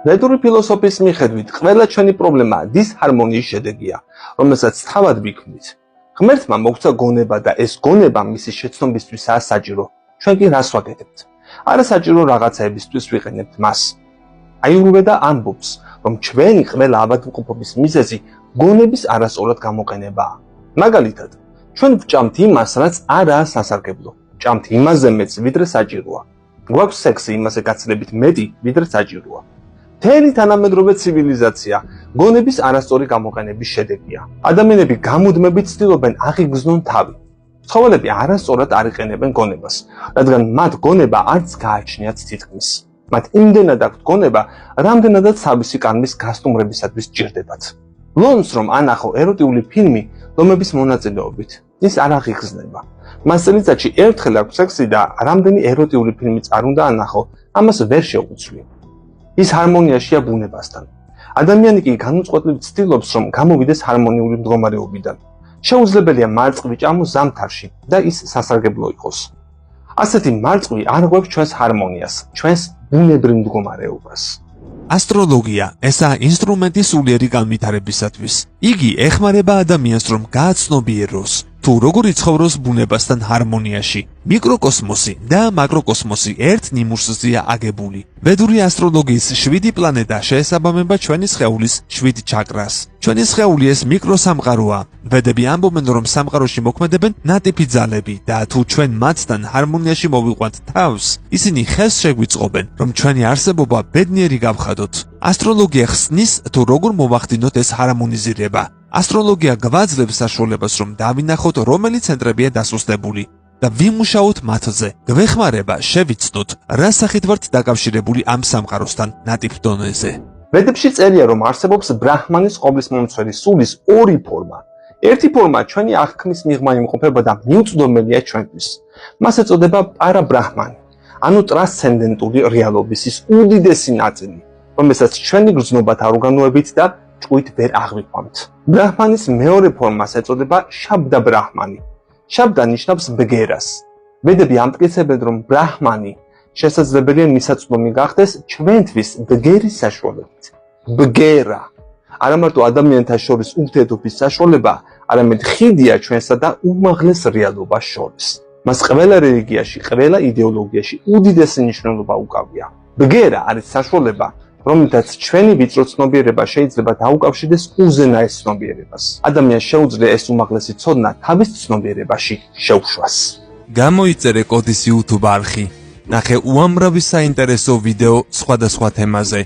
ვედური ფილოსოფიის მიხედვით, ყველა ჩვენი პრობლემა დისჰარმონიის შედეგია, რომელსაც თავად ვიქმნით. ღმერთმა მოგცა გონება და ეს გონება მისი შეცნობისთვისაა საჭირო. ჩვენ კი რას ვაკეთებთ? არასაჭირო რაღაცაებისთვის ვიყენებთ მას. აიურვედა ამბობს, რომ ჩვენი ყველა ავადმყოფობის მიზეზი გონების არასწორად გამოყენებაა. მაგალითად, ჩვენ ვჭამთ იმას, რაც არაა სასარგებლო. ვჭამთ იმაზე მეც, ვიდრე საჭიროა. გვაქვს სექსი იმაზე გაცილებით მეტი, ვიდრე საჭიროა. მთელი თანამედროვე ცივილიზაცია გონების არასწორი გამოყენების შედეგია. ადამიანები გამუდმებით ცდილობენ აღიგრძნონ თავი. ცხოველები არასწორად არ იყენებენ გონებას, რადგან მათ გონება არც გააჩნიათ თითქმის. მათ იმდენად აქვთ გონება, რამდენადაც თავისი კანმის გასტუმრებისათვის ჭირდებათ. ლონს რომ ანახო ეროტიული ფილმი ლომების მონაწილეობით, ის არ აღიგრძნება. მას წელიწადში ერთხელ აქვს სექსი და რამდენი ეროტიული ფილმიც არ უნდა ანახო, ამას ვერ შეუძლია. ის ჰარმონიაშია ბუნებასთან. ადამიანი კი განუწყვეტლივ ცდილობს, რომ გამოვიდეს ჰარმონიული მდგომარეობიდან. შეუძლებელია მარწყვი ჭამოს ზამთარში და ის სასარგებლო იყოს. ასეთი მარწყვი არ ღვევს ჩვენს ჰარმონიას, ჩვენს ბუნებრივ მდგომარეობას. ასტროლოგია ესაა ინსტრუმენტი სულიერი განვითარებისათვის. იგი ეხმარება ადამიანს, რომ გააცნობიეროს, თუ როგორ იცხოვროს ბუნებასთან ჰარმონიაში. მიკროკოსმოსი და მაკროკოსმოსი ერთ ნიმუშზეა აგებული. ვედური ასტროლოგიის 7 პლანეტა შეესაბამება ჩვენი სხეულის 7 ჩაკრას. ჩვენი სხეული ეს მიკროსამყაროა. ვედები ამბობენ, რომ სამყაროში მოქმედებენ ნატიფი ძალები და თუ ჩვენ მათთან ჰარმონიაში მოვიყვანთ თავს, ისინი ხელს შეგვიწყობენ, რომ ჩვენი არსებობა ბედნიერი გავხადოთ. ასტროლოგია ხსნის, თუ როგორ მოვახდინოთ ეს ჰარმონიზირება. ასტროლოგია გვაძლევს საშუალებას, რომ დავინახოთ, რომელი ცენტრებია დასუსტებული და ვიმუშაოთ მათზე. გვეხმარება შევიცნოთ, რა სახით ვართ დაკავშირებული ამ სამყაროსთან ნატიფ დონეზე. ვედებში წერია, რომ არსებობს ბრაჰმანის ყოფლისმომცველი სულის ორი ფორმა. ერთი ფორმა ჩვენი აღქმის მიღმა იმყოფება და მიუწვდომელია ჩვენთვის. მას ეწოდება პარაბრაჰმანი, ანუ ტრანსცენდენტული რეალობის ის უდიდესი ნაწილი, რომელსაც ჩვენი გრძნობა თარუგანოებით და ჭკვით ვერ აღვიქვამთ. ბრაჰმანის მეორე ფორმას ეწოდება შაბდა ბრაჰმანი. შაბდა ნიშნავს ბგერას. ვედები ამტკიცებენ, რომ ბრაჰმანი შესაძლებელია მისაწვდომი გახდეს ჩვენთვის ბგერის საშუალებით. ბგერა არა მარტო ადამიანთა შორის ურთიერთობის საშუალება, არამედ ხიდია ჩვენსა და უმაღლეს რეალობას შორის. მას ყველა რელიგიაში, ყველა იდეოლოგიაში უდიდესი მნიშვნელობა უკავია. ბგერა არის საშუალება, რომელთაც ჩვენი ვიწრო ცნობიერება შეიძლება დაუკავშირდეს უზენაეს ცნობიერებას. ადამიანს შეუძლია ეს უმაღლესი ცოდნა თავის ცნობიერებაში შეუშვას. გამოიწერე კოდის YouTube არხი. ნახე უამრავი საინტერესო ვიდეო სხვადასხვა თემაზე.